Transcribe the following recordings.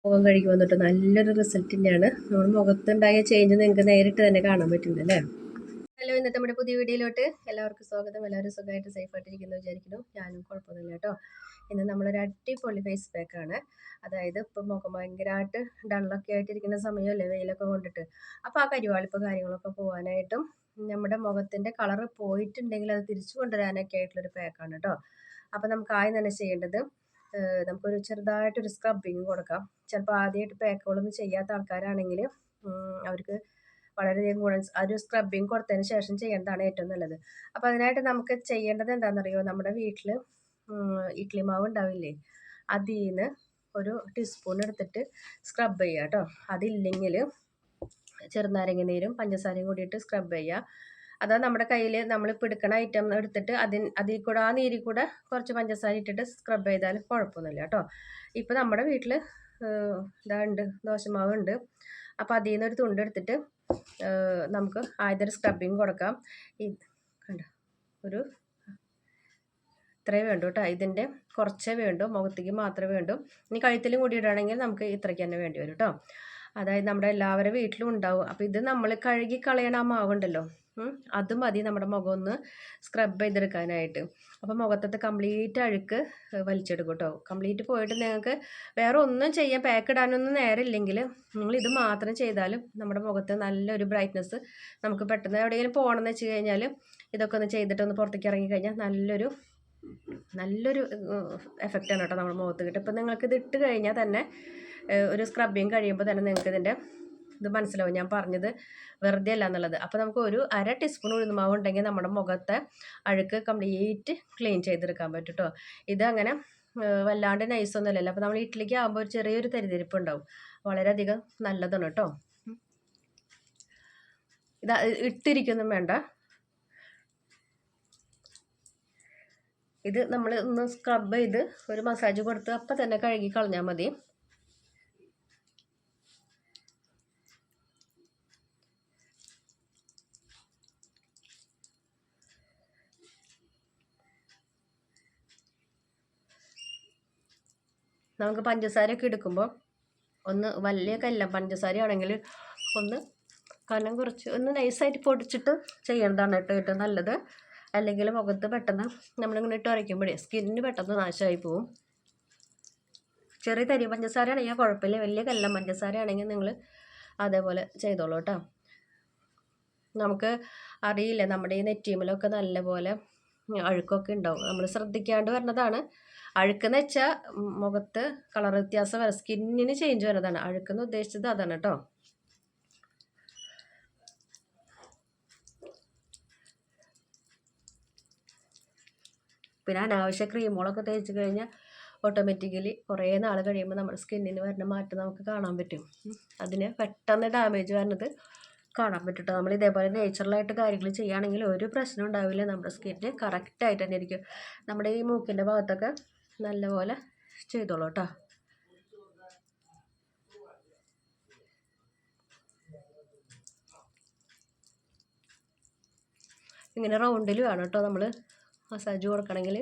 മുഖം കഴുകി വന്നിട്ട് നല്ലൊരു റിസൾട്ട് തന്നെയാണ്. നമ്മുടെ മുഖത്തുണ്ടായ ചേഞ്ച് നിങ്ങൾക്ക് നേരിട്ട് തന്നെ കാണാൻ പറ്റുന്നുണ്ട് അല്ലേ? ഹലോ, ഇന്നത്തെ നമ്മുടെ പുതിയ വീഡിയോയിലോട്ട് എല്ലാവർക്കും സ്വാഗതം. എല്ലാവരും സുഖമായിട്ട് സേഫായിട്ടിരിക്കുന്നു വിചാരിക്കുന്നു. ഞാനും കുഴപ്പമൊന്നുമില്ല കേട്ടോ. ഇന്ന് നമ്മളൊരു അടിപൊളി ഫേസ് പാക്കാണ്. അതായത് ഇപ്പം മുഖം ഭയങ്കരമായിട്ട് ഡള്ളൊക്കെ ആയിട്ടിരിക്കുന്ന സമയമല്ലേ, വെയിലൊക്കെ കൊണ്ടിട്ട്. അപ്പോൾ ആ കരിവാളിപ്പ് കാര്യങ്ങളൊക്കെ പോകാനായിട്ടും നമ്മുടെ മുഖത്തിൻ്റെ കളറ് പോയിട്ടുണ്ടെങ്കിൽ അത് തിരിച്ചു കൊണ്ടുവരാനൊക്കെ ആയിട്ടുള്ളൊരു പാക്കാണ് കേട്ടോ. അപ്പോൾ നമുക്ക് ആദ്യം തന്നെ ചെയ്യേണ്ടത് നമുക്കൊരു ചെറുതായിട്ടൊരു സ്ക്രബിങ് കൊടുക്കാം. ചിലപ്പോൾ ആദ്യമായിട്ട് പാക്കുകളൊന്നും ചെയ്യാത്ത ആൾക്കാരാണെങ്കിൽ അവർക്ക് വളരെയധികം ഗുണം ഒരു സ്ക്രബിങ് കൊടുത്തതിന് ശേഷം ചെയ്യേണ്ടതാണ് ഏറ്റവും നല്ലത്. അപ്പോൾ അതിനായിട്ട് നമുക്ക് ചെയ്യേണ്ടത് എന്താണെന്നറിയോ? നമ്മുടെ വീട്ടിൽ ഇഡ്ഡലി മാവ് ഉണ്ടാവില്ലേ, അതിൽ നിന്ന് ഒരു ടീസ്പൂൺ എടുത്തിട്ട് സ്ക്രബ് ചെയ്യുക കേട്ടോ. അതില്ലെങ്കിൽ ചെറുനാരങ്ങ നീരും പഞ്ചസാരയും കൂടിയിട്ട് സ്ക്രബ് ചെയ്യുക. അതാ നമ്മുടെ കയ്യിൽ നമ്മളിപ്പോൾ എടുക്കണ ഐറ്റം എടുത്തിട്ട് അതിൽ കൂടെ ആ നീരിൽ കൂടെ കുറച്ച് പഞ്ചസാര ഇട്ടിട്ട് സ്ക്രബ് ചെയ്താലും കുഴപ്പമൊന്നുമില്ല കേട്ടോ. ഇപ്പോൾ നമ്മുടെ വീട്ടിൽ ഇതാണ്ട് ദോശമാവ് ഉണ്ട്. അപ്പോൾ അതിൽ നിന്നൊരു തുണ്ടെടുത്തിട്ട് നമുക്ക് ആദ്യം സ്ക്രബിങ് കൊടുക്കാം. ഈ കണ്ടോ, ഒരു ഇത്രയേ വേണ്ടൂ കേട്ടോ. ഇതിൻ്റെ കുറച്ചേ വേണ്ടൂ, മുഖത്തേക്ക് മാത്രമേ വേണ്ടൂ. ഇനി കഴുത്തിലും കൂടി ഇടുകയാണെങ്കിൽ നമുക്ക് ഇത്രയ്ക്ക് തന്നെ വേണ്ടി വരും കേട്ടോ. അതായത് നമ്മുടെ എല്ലാവരുടെ വീട്ടിലും ഉണ്ടാവും. അപ്പോൾ ഇത് നമ്മൾ കഴുകി കളയണ ആ മാവുണ്ടല്ലോ, അത് മതി നമ്മുടെ മുഖം ഒന്ന് സ്ക്രബ് ചെയ്തെടുക്കാനായിട്ട്. അപ്പോൾ മുഖത്തത്തെ കംപ്ലീറ്റ് അഴുക്ക് വലിച്ചെടുക്കും കേട്ടോ. കംപ്ലീറ്റ് പോയിട്ട് നിങ്ങൾക്ക് വേറെ ഒന്നും ചെയ്യാൻ പാക്ക് ഇടാനൊന്നും നേരമില്ലെങ്കിൽ നിങ്ങൾ ഇത് മാത്രം ചെയ്താലും നമ്മുടെ മുഖത്ത് നല്ലൊരു ബ്രൈറ്റ്നസ് നമുക്ക് പെട്ടെന്ന് എവിടെയെങ്കിലും പോകണമെന്ന് വെച്ച് കഴിഞ്ഞാൽ ഇതൊക്കെ ഒന്ന് ചെയ്തിട്ടൊന്ന് പുറത്തേക്ക് ഇറങ്ങിക്കഴിഞ്ഞാൽ നല്ലൊരു എഫക്റ്റാണ് കേട്ടോ നമ്മുടെ മുഖത്ത് കിട്ടും. ഇപ്പം നിങ്ങൾക്ക് ഇത് ഇട്ട് കഴിഞ്ഞാൽ തന്നെ ഒരു സ്ക്രബിങ് കഴിയുമ്പോൾ തന്നെ നിങ്ങൾക്ക് ഇതിൻ്റെ ഇത് മനസ്സിലാവും ഞാൻ പറഞ്ഞത് വെറുതെ അല്ല എന്നുള്ളത്. അപ്പോൾ നമുക്ക് ഒരു 1/2 ടീസ്പൂൺ ഉഴുന്നുമാവ് ഉണ്ടെങ്കിൽ നമ്മുടെ മുഖത്തെ അഴുക്ക് കംപ്ലീറ്റ് ക്ലീൻ ചെയ്തെടുക്കാൻ പറ്റും കേട്ടോ. ഇതങ്ങനെ വല്ലാണ്ട് നൈസൊന്നുമല്ലല്ലോ. അപ്പോൾ നമ്മൾ ഇഡ്ഡലിക്ക് ആകുമ്പോൾ ഒരു ചെറിയൊരു തരിതരിപ്പ് ഉണ്ടാവും. വളരെയധികം നല്ലതാണ് കേട്ടോ. ഇത് ഇട്ടിരിക്കൊന്നും വേണ്ട. ഇത് നമ്മൾ ഒന്ന് സ്ക്രബ് ചെയ്ത് ഒരു മസാജ് കൊടുത്ത് അപ്പം തന്നെ കഴുകി കളഞ്ഞാൽ മതി. നമുക്ക് പഞ്ചസാരയൊക്കെ എടുക്കുമ്പോൾ ഒന്ന് വലിയ കല്ല പഞ്ചസാരയാണെങ്കിൽ ഒന്ന് കനം കുറച്ച് ഒന്ന് നൈസായിട്ട് പൊടിച്ചിട്ട് ചെയ്യേണ്ടതാണ് കേട്ടോ ഏറ്റവും നല്ലത്. അല്ലെങ്കിൽ മുഖത്ത് പെട്ടെന്ന് നമ്മളിങ്ങനെ ഇട്ട് അരയ്ക്കുമ്പോഴേ സ്കിന്നിന് പെട്ടെന്ന് നാശമായി പോവും. ചെറിയ തരി പഞ്ചസാര ആണെങ്കിൽ കുഴപ്പമില്ല, വലിയ കല്ലം പഞ്ചസാര ആണെങ്കിൽ നിങ്ങൾ അതേപോലെ ചെയ്തോളൂ കേട്ടോ. നമുക്ക് അറിയില്ല, നമ്മുടെ ഈ നെറ്റിമലൊക്കെ നല്ലപോലെ അഴുക്കൊക്കെ ഉണ്ടാവും. നമ്മൾ ശ്രദ്ധിക്കാണ്ട് വരുന്നതാണ്. അഴുക്കെന്ന് വെച്ചാൽ മുഖത്ത് കളർ വ്യത്യാസം വരാം, സ്കിന്നിന് ചേഞ്ച് വരുന്നതാണ്. അഴുക്കെന്ന് ഉദ്ദേശിച്ചത് അതാണ് കേട്ടോ. പിന്നെ അനാവശ്യ ക്രീമുകളൊക്കെ തേച്ച് കഴിഞ്ഞാൽ ഓട്ടോമാറ്റിക്കലി കുറേ നാൾ കഴിയുമ്പോൾ നമ്മുടെ സ്കിന്നിന് വരുന്ന മാറ്റം നമുക്ക് കാണാൻ പറ്റും. അതിന് പെട്ടെന്ന് ഡാമേജ് വരുന്നത് കാണാൻ പറ്റും കേട്ടോ. നമ്മൾ ഇതേപോലെ നേച്ചുറലായിട്ട് കാര്യങ്ങൾ ചെയ്യുകയാണെങ്കിൽ ഒരു പ്രശ്നം ഉണ്ടാവില്ല. നമ്മുടെ സ്കിന്ന് കറക്റ്റായിട്ട് തന്നെ ഇരിക്കും. നമ്മുടെ ഈ മൂക്കിൻ്റെ ഭാഗത്തൊക്കെ നല്ലപോലെ ചെയ്തോളൂ കേട്ടോ. ഇങ്ങനെ റൗണ്ടിൽ വേണം കേട്ടോ നമ്മൾ മസാജ് കൊടുക്കണമെങ്കിൽ.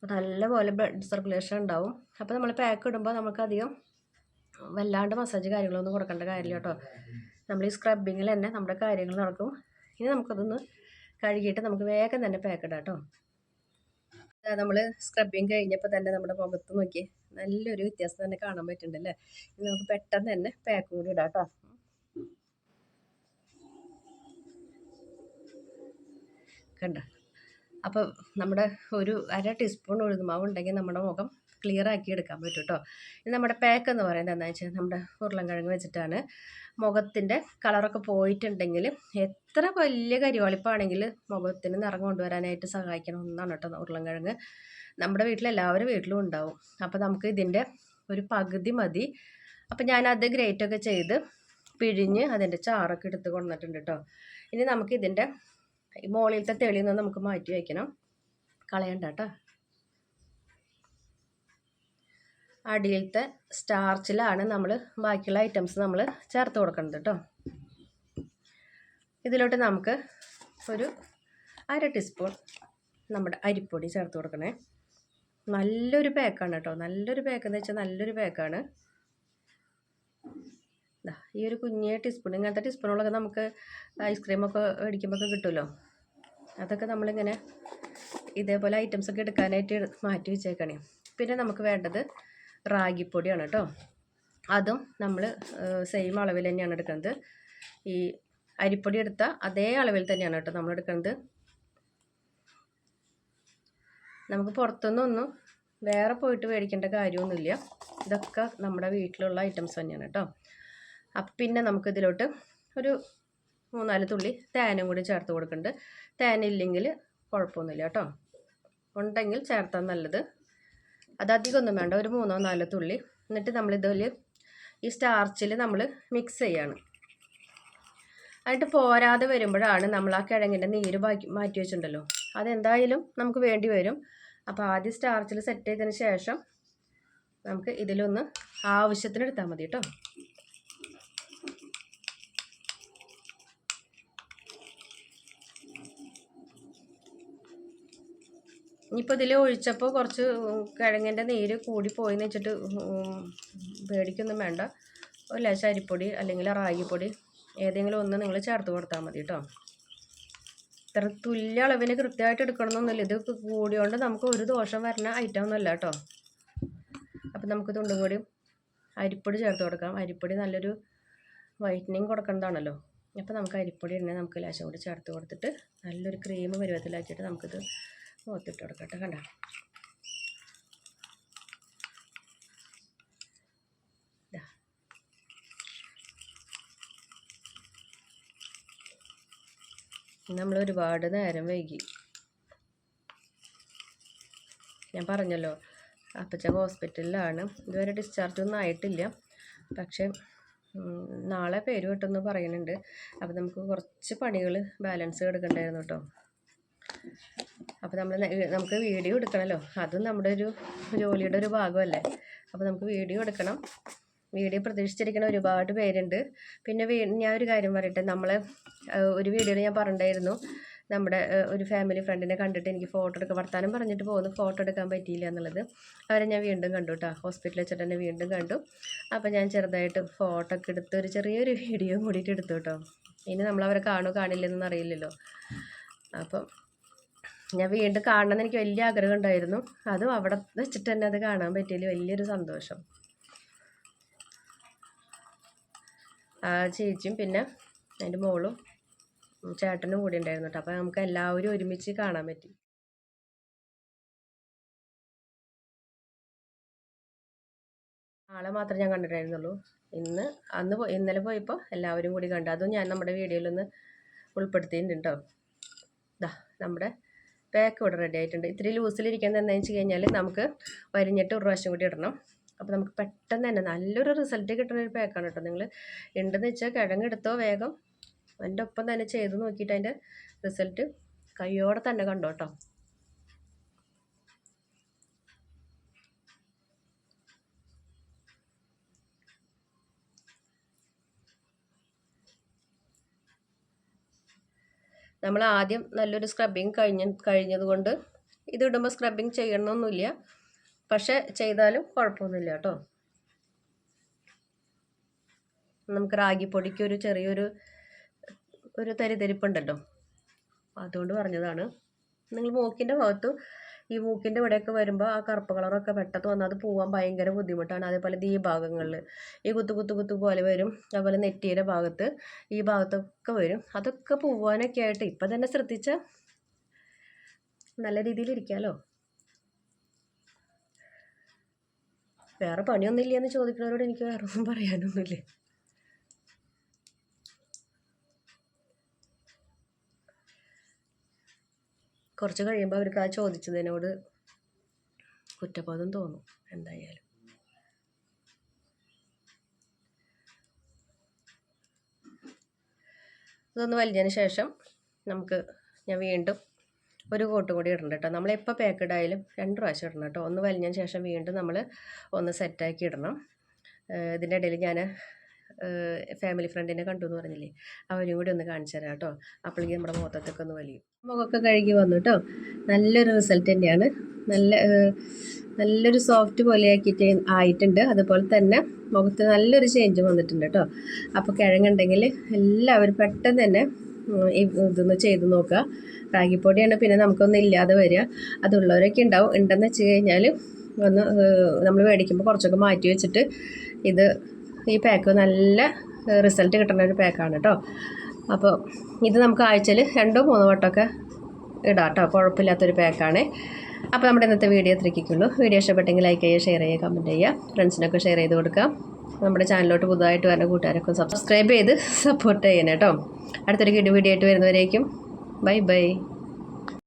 നല്ലപോലെ ബ്ലഡ് സർക്കുലേഷൻ ഉണ്ടാവും. അപ്പോൾ നമ്മൾ പാക്ക് ഇടുമ്പോൾ നമുക്കധികം വല്ലാണ്ട് മസാജ് കാര്യങ്ങളൊന്നും കൊടുക്കേണ്ട കാര്യമില്ല കേട്ടോ. നമ്മൾ ഈ സ്ക്രബിങ്ങിൽ തന്നെ നമ്മുടെ കാര്യങ്ങൾ നടക്കും. ഇനി നമുക്കതൊന്ന് കഴുകിയിട്ട് നമുക്ക് വേഗം തന്നെ പാക്ക് ഇടാം കേട്ടോ. നമ്മൾ സ്ക്രബിങ് കഴിഞ്ഞപ്പോൾ തന്നെ നമ്മുടെ മുഖത്ത് നോക്കി നല്ലൊരു വ്യത്യാസം തന്നെ കാണാൻ പറ്റുന്നുണ്ടല്ലേ. ഇനി നമുക്ക് പെട്ടെന്ന് തന്നെ പാക്ക് കൂടി ഇടാം കേട്ടോ. കണ്ട, അപ്പോൾ നമ്മുടെ ഒരു 1/2 ടീസ്പൂൺ ഉഴുന്നുമാവ് ഉണ്ടെങ്കിൽ നമ്മുടെ മുഖം ക്ലിയർ ആക്കി എടുക്കാൻ പറ്റും കേട്ടോ. ഇത് നമ്മുടെ പാക്ക് എന്ന് പറയുന്നത് എന്താണെന്ന് വെച്ചാൽ നമ്മുടെ ഉരുളൻകിഴങ്ങ് വെച്ചിട്ടാണ്. മുഖത്തിൻ്റെ കളറൊക്കെ പോയിട്ടുണ്ടെങ്കിൽ എത്ര വലിയ കരിവാളിപ്പാണെങ്കിൽ മുഖത്തിന് നിറം കൊണ്ടുവരാനായിട്ട് സഹായിക്കണം ഒന്നാണ് കേട്ടോ ഉരുളൻകിഴങ്ങ്. നമ്മുടെ വീട്ടിലെല്ലാവരും വീട്ടിലും ഉണ്ടാവും. അപ്പോൾ നമുക്ക് ഇതിൻ്റെ ഒരു പകുതി മതി. അപ്പോൾ ഞാനത് ഗ്രേറ്റൊക്കെ ചെയ്ത് പിഴിഞ്ഞ് അതിൻ്റെ ചാറൊക്കെ എടുത്ത് കൊണ്ടിട്ടുണ്ട് കേട്ടോ. ഇനി നമുക്ക് ഇതിൻ്റെ മുകളിലത്തെ തെളിയിൽ നിന്ന് നമുക്ക് മാറ്റി വയ്ക്കണം, കളയണ്ട കേട്ടോ. അടിയിലത്തെ സ്റ്റാർച്ചിലാണ് നമ്മൾ ബാക്കിയുള്ള ഐറ്റംസ് നമ്മൾ ചേർത്ത് കൊടുക്കുന്നത് കേട്ടോ. ഇതിലോട്ട് നമുക്ക് ഒരു 1/2 ടീസ്പൂൺ നമ്മുടെ അരിപ്പൊടി ചേർത്ത് കൊടുക്കണേ. നല്ലൊരു പാക്കാണ് കേട്ടോ, നല്ലൊരു പാക്കെന്ന് വെച്ചാൽ നല്ലൊരു പാക്കാണ്. ഈ ഒരു കുഞ്ഞേ ടീസ്പൂൺ, ഇങ്ങനത്തെ ടീസ്പൂണുകളൊക്കെ നമുക്ക് ഐസ്ക്രീമൊക്കെ മേടിക്കുമ്പോൾ കിട്ടുമല്ലോ. അതൊക്കെ നമ്മളിങ്ങനെ ഇതേപോലെ ഐറ്റംസൊക്കെ എടുക്കാനായിട്ട് മാറ്റി വെച്ചേക്കണേ. പിന്നെ നമുക്ക് വേണ്ടത് റാഗിപ്പൊടിയാണ് കേട്ടോ. അതും നമ്മൾ സെയിം അളവിൽ തന്നെയാണ് എടുക്കുന്നത്. ഈ അരിപ്പൊടി എടുത്ത അതേ അളവിൽ തന്നെയാണ് കേട്ടോ നമ്മൾ എടുക്കുന്നത്. നമുക്ക് പുറത്തുനിന്നൊന്നും വേറെ പോയിട്ട് മേടിക്കേണ്ട കാര്യമൊന്നുമില്ല. ഇതൊക്കെ നമ്മുടെ വീട്ടിലുള്ള ഐറ്റംസ് തന്നെയാണ് കേട്ടോ. അപ്പം പിന്നെ നമുക്കിതിലോട്ട് ഒരു 3-4 തുള്ളി തേനും കൂടി ചേർത്ത് കൊടുക്കുന്നുണ്ട്. തേനില്ലെങ്കിൽ കുഴപ്പമൊന്നുമില്ല കേട്ടോ, ഉണ്ടെങ്കിൽ ചേർത്താൽ നല്ലത്. അത് അധികമൊന്നും വേണ്ട, ഒരു 3-4 തുള്ളി. എന്നിട്ട് നമ്മളിതിൽ ഈ സ്റ്റാർച്ചിൽ നമ്മൾ മിക്സ് ചെയ്യാണ്. എന്നിട്ട് പോരാതെ വരുമ്പോഴാണ് നമ്മൾ ആ കിഴങ്ങിൻ്റെ നീര് മാറ്റി വെച്ചിട്ടുണ്ടല്ലോ, അതെന്തായാലും നമുക്ക് വേണ്ടി വരും. അപ്പോൾ ആദ്യം സ്റ്റാർച്ചിൽ സെറ്റ് ചെയ്തതിന് ശേഷം നമുക്ക് ഇതിലൊന്ന് ആവശ്യത്തിന് എടുത്താൽ മതി കേട്ടോ. ഇനിയിപ്പോൾ ഇതിൽ ഒഴിച്ചപ്പോൾ കുറച്ച് കിഴങ്ങിൻ്റെ നീര് കൂടിപ്പോയിന്ന് വെച്ചിട്ട് പേടിക്കൊന്നും വേണ്ട. ഒരു ലേശം അരിപ്പൊടി അല്ലെങ്കിൽ റാഗിപ്പൊടി ഏതെങ്കിലും ഒന്ന് നിങ്ങൾ ചേർത്ത് കൊടുത്താൽ മതി കേട്ടോ. ഇത്ര തുല്യ അളവിന് കൃത്യമായിട്ട് എടുക്കണമെന്നൊന്നുമില്ല. ഇത് കൂടിയോണ്ട് നമുക്ക് ഒരു ദോഷം വരുന്ന ഐറ്റം ഒന്നുമല്ല കേട്ടോ. അപ്പം നമുക്ക് തുണ്ടും കൂടി അരിപ്പൊടി ചേർത്ത് കൊടുക്കാം. അരിപ്പൊടി നല്ലൊരു വൈറ്റനിങ് കൊടുക്കേണ്ടതാണല്ലോ. അപ്പോൾ നമുക്ക് അരിപ്പൊടി ഇടണേ നമുക്ക് ലേശം കൂടി ചേർത്ത് കൊടുത്തിട്ട് നല്ലൊരു ക്രീം പരുവത്തിലാക്കിയിട്ട് നമുക്കിത് മുഖത്തിട്ട് കൊടുക്കട്ടെ. കണ്ട നമ്മൾ ഒരുപാട് നേരം വൈകി. ഞാൻ പറഞ്ഞല്ലോ അപ്പച്ചൻ ഹോസ്പിറ്റലിലാണ്, ഇതുവരെ ഡിസ്ചാർജ് ഒന്നും ആയിട്ടില്ല. പക്ഷേ നാളെ പേര് കിട്ടുമെന്ന് പറയുന്നുണ്ട്. അപ്പോൾ നമുക്ക് കുറച്ച് പണികൾ ബാലൻസ് എടുക്കണ്ടായിരുന്നു കേട്ടോ. അപ്പോൾ നമുക്ക് വീഡിയോ എടുക്കണമല്ലോ, അതും നമ്മുടെ ഒരു ജോലിയുടെ ഒരു ഭാഗമല്ലേ. അപ്പോൾ നമുക്ക് വീഡിയോ എടുക്കണം. വീഡിയോ പ്രതീക്ഷിച്ചിരിക്കുന്ന ഒരുപാട് പേരുണ്ട്. പിന്നെ ഞാൻ ഒരു കാര്യം പറയട്ടെ, നമ്മൾ ഒരു വീഡിയോയിൽ ഞാൻ പറഞ്ഞിട്ടുണ്ടായിരുന്നു, നമ്മുടെ ഒരു ഫാമിലി ഫ്രണ്ടിനെ കണ്ടിട്ട് എനിക്ക് ഫോട്ടോ എടുക്കാൻ വർത്താനം പറഞ്ഞിട്ട് പോകുന്നു, ഫോട്ടോ എടുക്കാൻ പറ്റിയില്ല എന്നുള്ളത്. അവരെ ഞാൻ വീണ്ടും കണ്ടു കേട്ടോ, ഹോസ്പിറ്റലിൽ വെച്ചിട്ട് തന്നെ വീണ്ടും കണ്ടു. അപ്പോൾ ഞാൻ ചെറുതായിട്ട് ഫോട്ടോ ഒക്കെ എടുത്ത് ഒരു ചെറിയൊരു വീഡിയോ കൂടിയിട്ട് എടുത്തു കേട്ടോ. ഇനി നമ്മളവരെ കാണില്ലെന്നൊന്നും അറിയില്ലല്ലോ. അപ്പം ഞാൻ വീണ്ടും കാണണമെന്ന് എനിക്ക് വലിയ ആഗ്രഹം ഉണ്ടായിരുന്നു. അതും അവിടെ വെച്ചിട്ട് തന്നെ അത് കാണാൻ പറ്റിയതിൽ വലിയൊരു സന്തോഷം. ആ ചേച്ചിയും പിന്നെ അതിൻ്റെ മോളും ചേട്ടനും കൂടി ഉണ്ടായിരുന്നു കേട്ടോ. അപ്പോൾ നമുക്ക് എല്ലാവരും ഒരുമിച്ച് കാണാൻ പറ്റി. ആളെ മാത്രമേ ഞാൻ കണ്ടിട്ടുണ്ടായിരുന്നുള്ളൂ. ഇന്നലെ പോയപ്പോൾ എല്ലാവരും കൂടി കണ്ടു. അതും ഞാൻ നമ്മുടെ വീഡിയോയിലൊന്ന് ഉൾപ്പെടുത്തിയിട്ടുണ്ട് കേട്ടോ. ഇതാ നമ്മുടെ പാക്ക് ഇവിടെ റെഡി ആയിട്ടുണ്ട്. ഇത്തിരി ലൂസിലിരിക്കുന്നത് എന്താണെന്ന് വെച്ച് കഴിഞ്ഞാൽ നമുക്ക് വരിഞ്ഞിട്ട് ഒരു പ്രാവശ്യം കൂടി ഇടണം. അപ്പോൾ നമുക്ക് പെട്ടെന്ന് തന്നെ നല്ലൊരു റിസൾട്ട് കിട്ടുന്ന ഒരു പാക്കാണ് കേട്ടോ. നിങ്ങൾ ഉണ്ടെന്ന് വെച്ചാൽ കിഴങ്ങെടുത്തോ വേഗം എൻ്റെ ഒപ്പം തന്നെ ചെയ്ത് നോക്കിയിട്ട് അതിൻ്റെ റിസൾട്ട് കയ്യോടെ തന്നെ കണ്ടോ കേട്ടോ. നമ്മൾ ആദ്യം നല്ലൊരു സ്ക്രബിങ് കഴിഞ്ഞതുകൊണ്ട് ഇതിടുമ്പോൾ സ്ക്രബിങ് ചെയ്യണമെന്നൊന്നുമില്ല. പക്ഷെ ചെയ്താലും കുഴപ്പമൊന്നുമില്ല കേട്ടോ. നമുക്ക് റാഗിപ്പൊടിക്ക് ഒരു ചെറിയൊരു തരിതരിപ്പുണ്ടല്ലോ, അതുകൊണ്ട് പറഞ്ഞതാണ്. നിങ്ങൾ മൂക്കിൻ്റെ ഭാഗത്ത് ഈ മൂക്കിൻ്റെ ഇവിടെയൊക്കെ വരുമ്പോൾ ആ കറുപ്പ് കളറൊക്കെ പെട്ടെന്ന് വന്നാൽ അത് പോകാൻ ഭയങ്കര ബുദ്ധിമുട്ടാണ്. അതേപോലെ ഈ ഭാഗങ്ങളിൽ ഈ കുത്തു പോലെ വരും. അതുപോലെ നെറ്റിയുടെ ഭാഗത്ത് ഈ ഭാഗത്തൊക്കെ വരും. അതൊക്കെ പോവാനൊക്കെ ആയിട്ട് ഇപ്പം തന്നെ ശ്രദ്ധിച്ചാൽ നല്ല രീതിയിൽ ഇരിക്കാമല്ലോ. വേറെ പണിയൊന്നുമില്ല എന്ന് ചോദിക്കുന്നവരോട് എനിക്ക് വേറെ ഒന്നും പറയാനൊന്നുമില്ല. കുറച്ച് കഴിയുമ്പോൾ അവർക്ക് ആ ചോദിച്ചതിനോട് കുറ്റബോധം തോന്നും എന്തായാലും. ഇതൊന്ന് വലിഞ്ഞതിന് ശേഷം ഞാൻ വീണ്ടും ഒരു കോട്ടും കൂടി ഇടണം കേട്ടോ. നമ്മളെപ്പോൾ പാക്കഡായാലും 2 പ്രാവശ്യം ഇടണം കേട്ടോ. ഒന്ന് വലിഞ്ഞതിന് ശേഷം വീണ്ടും നമ്മൾ ഒന്ന് സെറ്റാക്കി ഇടണം. ഇതിൻ്റെ ഇടയിൽ ഞാൻ ഫാമിലി ഫ്രണ്ടിനെ കണ്ടു എന്ന് പറഞ്ഞില്ലേ, അവരും കൂടി ഒന്ന് കാണിച്ചു തരാം കേട്ടോ. അപ്പോഴേക്കും നമ്മുടെ മുഖത്തൊക്കെ ഒന്ന് വലിയും. മുഖമൊക്കെ കഴുകി വന്നു കേട്ടോ. നല്ലൊരു റിസൾട്ട് തന്നെയാണ്. നല്ലൊരു സോഫ്റ്റ് പോലെ ആയിട്ടുണ്ട്. അതുപോലെ തന്നെ മുഖത്ത് നല്ലൊരു ചേഞ്ച് വന്നിട്ടുണ്ട് കേട്ടോ. അപ്പോൾ കിഴങ്ങുണ്ടെങ്കിൽ എല്ലാവരും പെട്ടെന്ന് തന്നെ ഇതൊന്ന് ചെയ്ത് നോക്കുക. റാഗിപ്പൊടിയാണ് പിന്നെ നമുക്കൊന്നും ഇല്ലാതെ വരിക. അതുള്ളവരൊക്കെ ഉണ്ടെന്ന് വെച്ച് കഴിഞ്ഞാൽ ഒന്ന് നമ്മൾ മേടിക്കുമ്പോൾ കുറച്ചൊക്കെ മാറ്റി വെച്ചിട്ട് ഈ പാക്ക് നല്ല റിസൾട്ട് കിട്ടുന്ന ഒരു പാക്കാണ് കേട്ടോ. അപ്പോൾ ഇത് നമുക്ക് ആഴ്ചയിൽ 2-3 വട്ടമൊക്കെ ഇടാം കേട്ടോ. കുഴപ്പമില്ലാത്തൊരു പാക്കാണ്. അപ്പോൾ നമ്മുടെ ഇന്നത്തെ വീഡിയോ ഇത്രയ്ക്കുള്ളൂ. വീഡിയോ ഇഷ്ടപ്പെട്ടെങ്കിൽ ലൈക്ക് ചെയ്യുക, ഷെയർ ചെയ്യുക, കമൻറ്റ് ചെയ്യുക, ഫ്രണ്ട്സിനൊക്കെ ഷെയർ ചെയ്ത് കൊടുക്കുക. നമ്മുടെ ചാനലിലോട്ട് പുതുതായിട്ട് വരുന്ന കൂട്ടുകാരൊക്കെ സബ്സ്ക്രൈബ് ചെയ്ത് സപ്പോർട്ട് ചെയ്യണം കേട്ടോ. അടുത്തൊരു വീഡിയോ ആയിട്ട് വരുന്നവരേക്കും ബൈ.